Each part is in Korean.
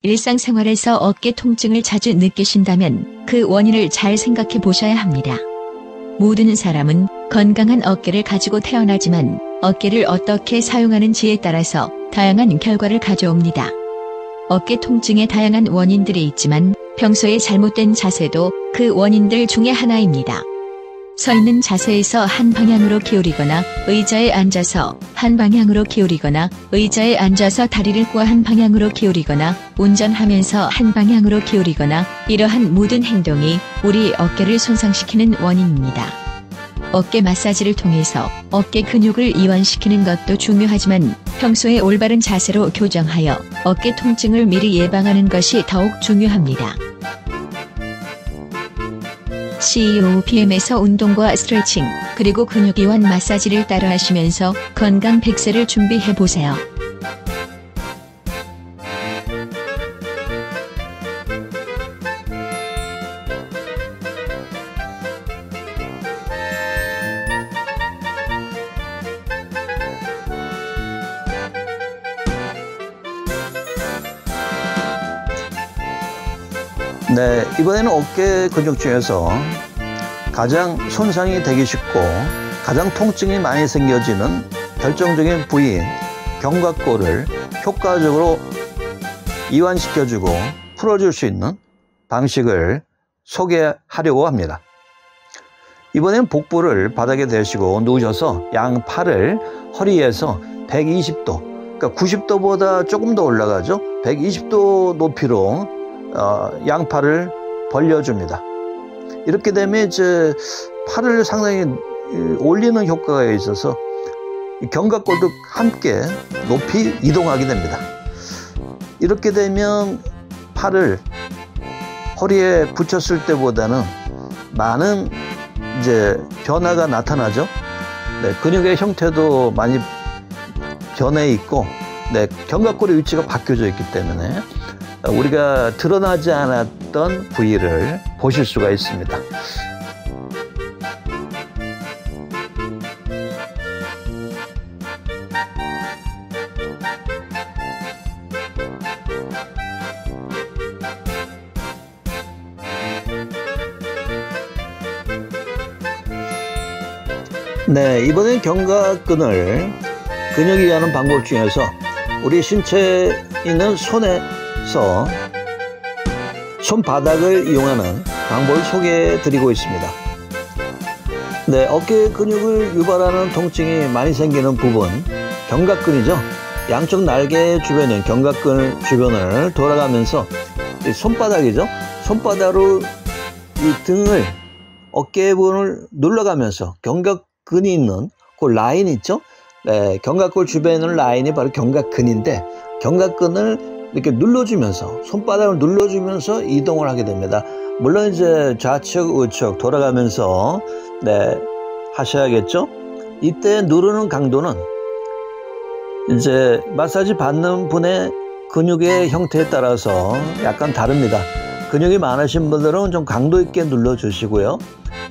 일상생활에서 어깨 통증을 자주 느끼신다면 그 원인을 잘 생각해 보셔야 합니다. 모든 사람은 건강한 어깨를 가지고 태어나지만 어깨를 어떻게 사용하는지에 따라서 다양한 결과를 가져옵니다. 어깨 통증의 다양한 원인들이 있지만 평소에 잘못된 자세도 그 원인들 중에 하나입니다. 서 있는 자세에서 한 방향으로 기울이거나 의자에 앉아서 한 방향으로 기울이거나 의자에 앉아서 다리를 꼬아 한 방향으로 기울이거나 운전하면서 한 방향으로 기울이거나 이러한 모든 행동이 우리 어깨를 손상시키는 원인입니다. 어깨 마사지를 통해서 어깨 근육을 이완시키는 것도 중요하지만 평소에 올바른 자세로 교정하여 어깨 통증을 미리 예방하는 것이 더욱 중요합니다. COPM에서 운동과 스트레칭, 그리고 근육 이완 마사지를 따라 하시면서 건강 100세를 준비해보세요. 네, 이번에는 어깨 근육 중에서 가장 손상이 되기 쉽고 가장 통증이 많이 생겨지는 결정적인 부위인 견갑골을 효과적으로 이완시켜주고 풀어줄 수 있는 방식을 소개하려고 합니다. 이번엔 복부를 바닥에 대시고 누우셔서 양팔을 허리에서 120도, 그러니까 90도보다 조금 더 올라가죠. 120도 높이로 양팔을 벌려줍니다. 이렇게 되면 이제 팔을 상당히 올리는 효과가 있어서 견갑골도 함께 높이 이동하게 됩니다. 이렇게 되면 팔을 허리에 붙였을 때보다는 많은 이제 변화가 나타나죠. 네, 근육의 형태도 많이 변해 있고, 네, 견갑골의 위치가 바뀌어져 있기 때문에 우리가 드러나지 않았던 부위를 보실 수가 있습니다. 네, 이번엔 견갑근을 근육이 이완하는 방법 중에서 우리 신체에 있는 손에서 손바닥을 이용하는 방법을 소개해 드리고 있습니다. 네, 어깨 근육을 유발하는 통증이 많이 생기는 부분, 견갑근이죠. 양쪽 날개 주변인 견갑근 주변을 돌아가면서 손바닥이죠. 손바닥으로 이 등을, 어깨 부분을 눌러가면서 견갑근이 있는 그 라인 있죠. 네, 견갑골 주변에 있는 라인이 바로 견갑근인데, 견갑근을 이렇게 눌러주면서, 손바닥을 눌러주면서 이동을 하게 됩니다. 물론 이제 좌측 우측 돌아가면서 네, 하셔야겠죠. 이때 누르는 강도는 이제 마사지 받는 분의 근육의 형태에 따라서 약간 다릅니다. 근육이 많으신 분들은 좀 강도 있게 눌러주시고요.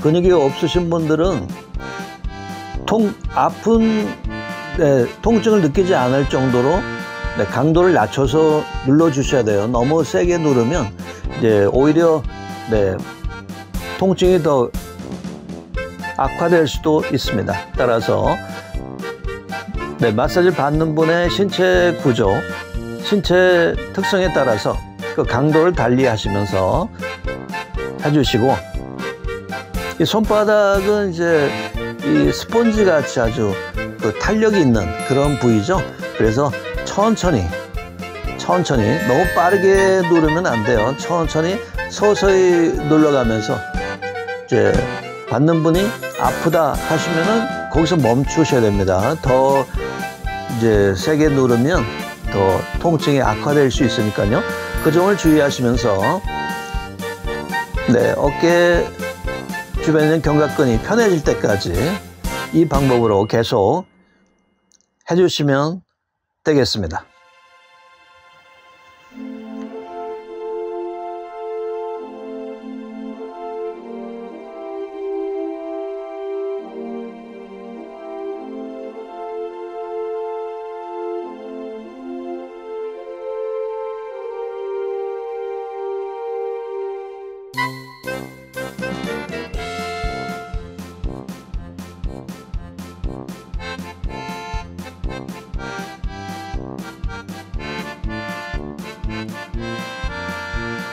근육이 없으신 분들은 통증을 느끼지 않을 정도로 네, 강도를 낮춰서 눌러주셔야 돼요. 너무 세게 누르면 이제 오히려 네, 통증이 더 악화될 수도 있습니다. 따라서 네, 마사지 받는 분의 신체 구조, 신체 특성에 따라서 그 강도를 달리 하시면서 해주시고, 이 손바닥은 이제 이 스펀지 같이 아주 그 탄력이 있는 그런 부위죠. 그래서 천천히 너무 빠르게 누르면 안 돼요. 천천히 서서히 눌러가면서 이제 받는 분이 아프다 하시면은 거기서 멈추셔야 됩니다. 더 이제 세게 누르면 더 통증이 악화될 수 있으니까요. 그 점을 주의하시면서 네, 어깨 주변에 있는 견갑근이 편해질 때까지 이 방법으로 계속 해주시면 되겠습니다.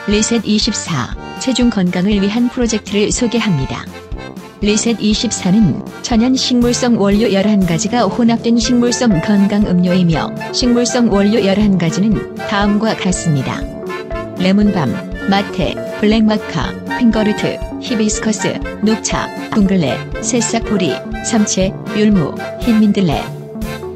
리셋24 체중 건강을 위한 프로젝트를 소개합니다. 리셋24는 천연 식물성 원료 11가지가 혼합된 식물성 건강 음료이며 식물성 원료 11가지는 다음과 같습니다. 레몬밤, 마테, 블랙마카, 핑거르트, 히비스커스, 녹차, 둥글레, 새싹보리, 삼채, 율무, 흰민들레.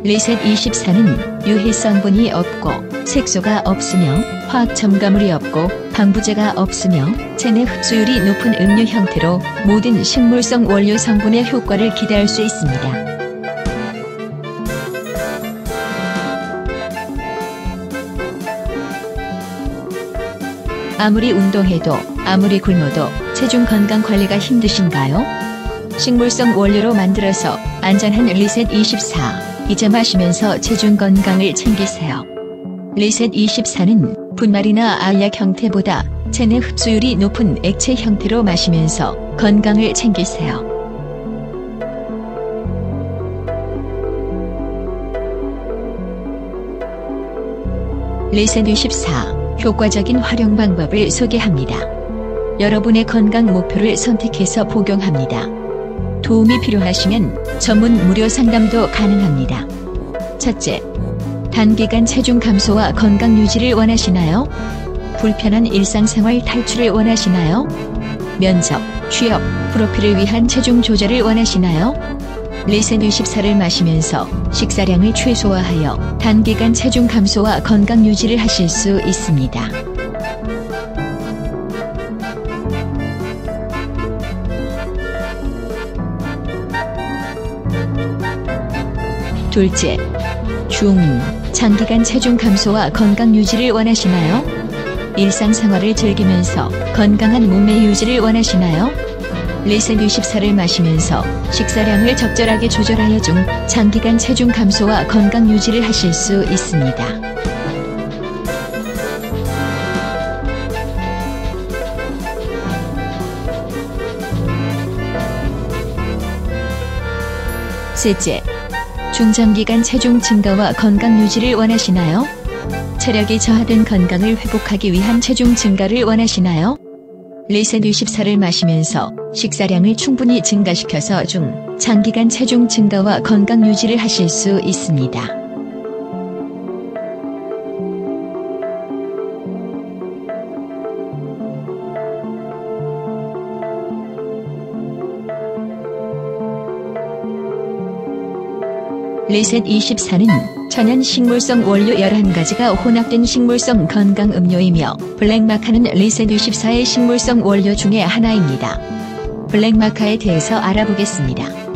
리셋24는 유해 성분이 없고 색소가 없으며 화학 첨가물이 없고 방부제가 없으며 체내 흡수율이 높은 음료 형태로 모든 식물성 원료 성분의 효과를 기대할 수 있습니다. 아무리 운동해도 아무리 굶어도 체중 건강 관리가 힘드신가요? 식물성 원료로 만들어서 안전한 리셋24 이제 마시면서 체중 건강을 챙기세요. 리셋24는 분말이나 알약 형태보다 체내 흡수율이 높은 액체 형태로 마시면서 건강을 챙기세요. 리셋24 효과적인 활용 방법을 소개합니다. 여러분의 건강 목표를 선택해서 복용합니다. 도움이 필요하시면 전문 무료 상담도 가능합니다. 첫째, 단기간 체중 감소와 건강 유지를 원하시나요? 불편한 일상생활 탈출을 원하시나요? 면접, 취업, 프로필을 위한 체중 조절을 원하시나요? 리셋24를 마시면서 식사량을 최소화하여 단기간 체중 감소와 건강 유지를 하실 수 있습니다. 둘째, 장기간 체중 감소와 건강 유지를 원하시나요? 일상생활을 즐기면서 건강한 몸매 유지를 원하시나요? 리셋24를 마시면서 식사량을 적절하게 조절하여 장기간 체중 감소와 건강 유지를 하실 수 있습니다. 셋째, 중장기간 체중 증가와 건강 유지를 원하시나요? 체력이 저하된 건강을 회복하기 위한 체중 증가를 원하시나요? 리셋24를 마시면서 식사량을 충분히 증가시켜서 장기간 체중 증가와 건강 유지를 하실 수 있습니다. 리셋24는 천연 식물성 원료 11가지가 혼합된 식물성 건강 음료이며 블랙마카는 리셋24의 식물성 원료 중에 하나입니다. 블랙마카에 대해서 알아보겠습니다.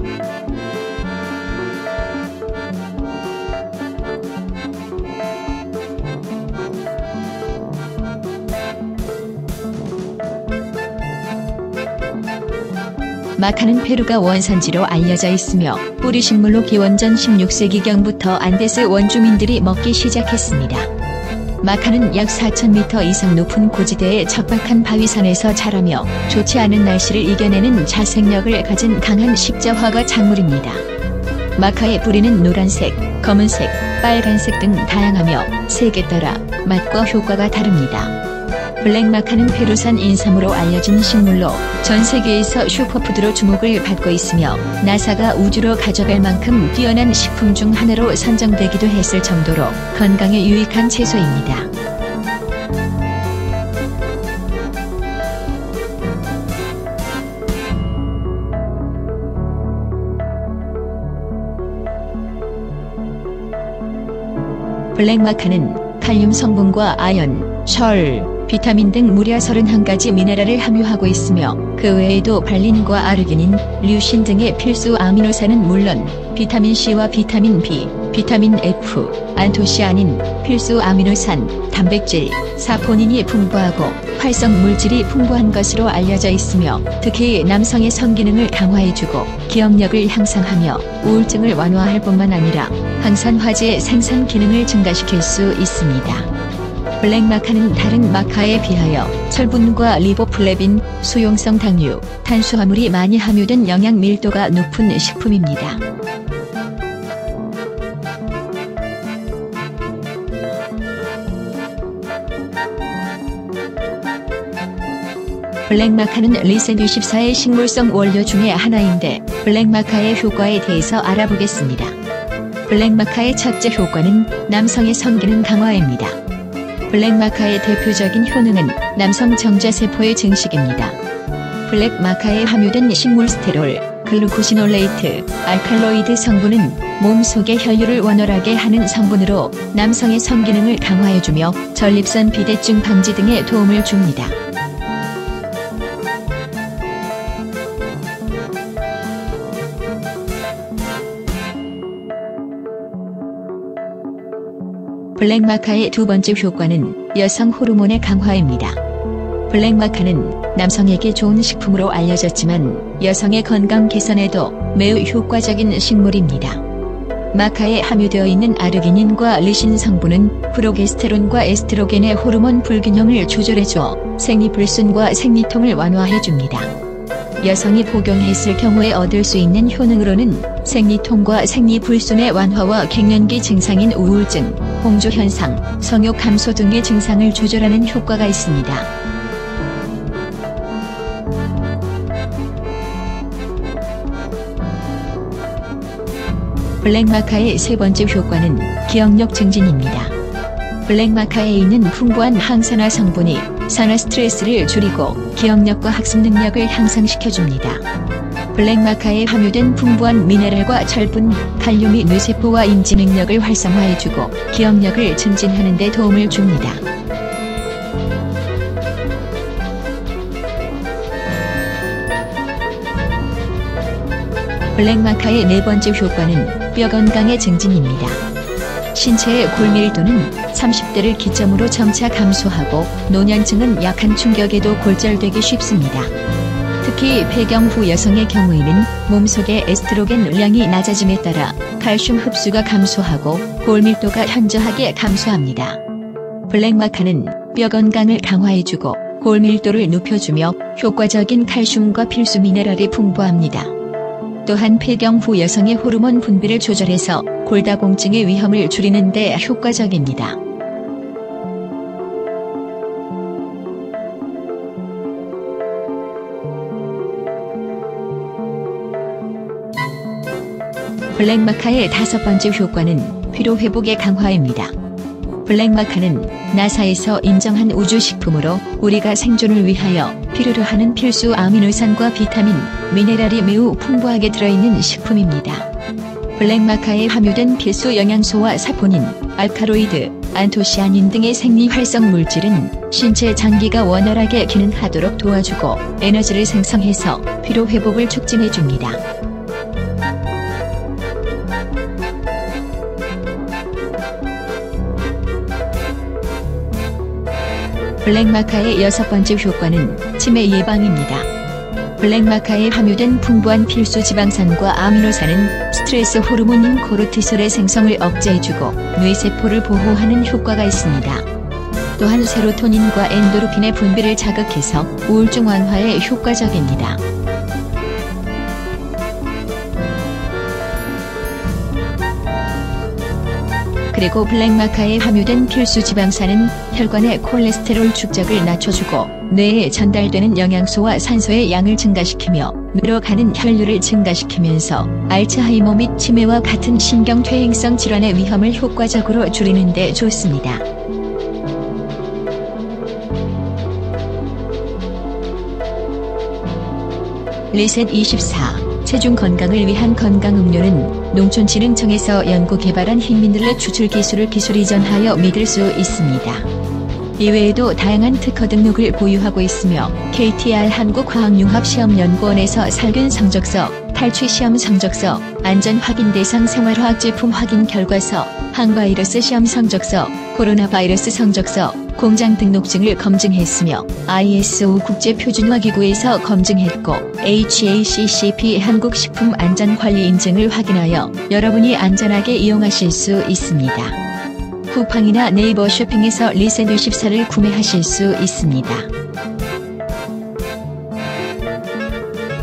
마카는 페루가 원산지로 알려져 있으며 뿌리식물로 기원전 16세기경부터 안데스 원주민들이 먹기 시작했습니다. 마카는 약 4,000m 이상 높은 고지대의 척박한 바위산에서 자라며 좋지 않은 날씨를 이겨내는 자생력을 가진 강한 식자화가 작물입니다. 마카의 뿌리는 노란색, 검은색, 빨간색 등 다양하며 색에 따라 맛과 효과가 다릅니다. 블랙마카는 페루산 인삼으로 알려진 식물로 전 세계에서 슈퍼푸드로 주목을 받고 있으며 나사가 우주로 가져갈 만큼 뛰어난 식품 중 하나로 선정되기도 했을 정도로 건강에 유익한 채소입니다. 블랙마카는 칼륨 성분과 아연, 철, 비타민 등 무려 31가지 미네랄을 함유하고 있으며 그 외에도 발린과 아르기닌, 류신 등의 필수 아미노산은 물론 비타민C와 비타민 B, 비타민 F, 안토시아닌, 필수 아미노산, 단백질, 사포닌이 풍부하고 활성 물질이 풍부한 것으로 알려져 있으며 특히 남성의 성기능을 강화해주고 기억력을 향상하며 우울증을 완화할 뿐만 아니라 항산화제 생산 기능을 증가시킬 수 있습니다. 블랙마카는 다른 마카에 비하여 철분과 리보플레빈, 수용성 당류, 탄수화물이 많이 함유된 영양 밀도가 높은 식품입니다. 블랙마카는 리셋24의 식물성 원료 중의 하나인데 블랙마카의 효과에 대해서 알아보겠습니다. 블랙마카의 첫째 효과는 남성의 성기능 강화입니다. 블랙마카의 대표적인 효능은 남성 정자세포의 증식입니다. 블랙마카에 함유된 식물 스테롤, 글루코시놀레이트, 알칼로이드 성분은 몸속의 혈류를 원활하게 하는 성분으로 남성의 성기능을 강화해주며 전립선 비대증 방지 등에 도움을 줍니다. 블랙마카의 두 번째 효과는 여성 호르몬의 강화입니다. 블랙마카는 남성에게 좋은 식품으로 알려졌지만 여성의 건강 개선에도 매우 효과적인 식물입니다. 마카에 함유되어 있는 아르기닌과 리신 성분은 프로게스테론과 에스트로겐의 호르몬 불균형을 조절해줘 생리불순과 생리통을 완화해줍니다. 여성이 복용했을 경우에 얻을 수 있는 효능으로는 생리통과 생리불순의 완화와 갱년기 증상인 우울증, 홍조현상, 성욕 감소 등의 증상을 조절하는 효과가 있습니다. 블랙마카의 세 번째 효과는 기억력 증진입니다. 블랙마카에 있는 풍부한 항산화 성분이 산화 스트레스를 줄이고 기억력과 학습 능력을 향상시켜줍니다. 블랙마카에 함유된 풍부한 미네랄과 철분, 칼륨이 뇌세포와 인지 능력을 활성화해주고 기억력을 증진하는 데 도움을 줍니다. 블랙마카의 네 번째 효과는 뼈 건강의 증진입니다. 신체의 골밀도는 30대를 기점으로 점차 감소하고 노년층은 약한 충격에도 골절되기 쉽습니다. 특히 폐경 후 여성의 경우에는 몸속의 에스트로겐 량이 낮아짐에 따라 칼슘 흡수가 감소하고 골밀도가 현저하게 감소합니다. 블랙마카는 뼈 건강을 강화해주고 골밀도를 높여주며 효과적인 칼슘과 필수 미네랄이 풍부합니다. 또한 폐경 후 여성의 호르몬 분비를 조절해서 골다공증의 위험을 줄이는 데 효과적입니다. 블랙마카의 다섯 번째 효과는 피로회복의 강화입니다. 블랙마카는 나사에서 인정한 우주식품으로 우리가 생존을 위하여 필요로 하는 필수 아미노산과 비타민, 미네랄이 매우 풍부하게 들어있는 식품입니다. 블랙마카에 함유된 필수 영양소와 사포닌, 알카로이드, 안토시아닌 등의 생리활성 물질은 신체 장기가 원활하게 기능하도록 도와주고 에너지를 생성해서 피로회복을 촉진해줍니다. 블랙마카의 여섯 번째 효과는 치매 예방입니다. 블랙마카에 함유된 풍부한 필수 지방산과 아미노산은 스트레스 호르몬인 코르티솔의 생성을 억제해주고 뇌세포를 보호하는 효과가 있습니다. 또한 세로토닌과 엔도르핀의 분비를 자극해서 우울증 완화에 효과적입니다. 그리고 블랙마카에 함유된 필수 지방산은 혈관의 콜레스테롤 축적을 낮춰주고 뇌에 전달되는 영양소와 산소의 양을 증가시키며 뇌로 가는 혈류를 증가시키면서 알츠하이머 및 치매와 같은 신경퇴행성 질환의 위험을 효과적으로 줄이는 데 좋습니다. 리셋24 체중 건강을 위한 건강음료는 농촌진흥청에서 연구개발한 흰민들레 추출 기술을 기술 이전하여 믿을 수 있습니다. 이외에도 다양한 특허 등록을 보유하고 있으며 KTR 한국화학융합시험연구원에서 살균 성적서, 탈취시험 성적서, 안전확인 대상 생활화학제품 확인 결과서, 항바이러스 시험 성적서, 코로나 바이러스 성적서, 공장 등록증을 검증했으며 ISO 국제표준화기구에서 검증했고 HACCP 한국식품안전관리 인증을 확인하여 여러분이 안전하게 이용하실 수 있습니다. 쿠팡이나 네이버 쇼핑에서 리셋 24를 구매하실 수 있습니다.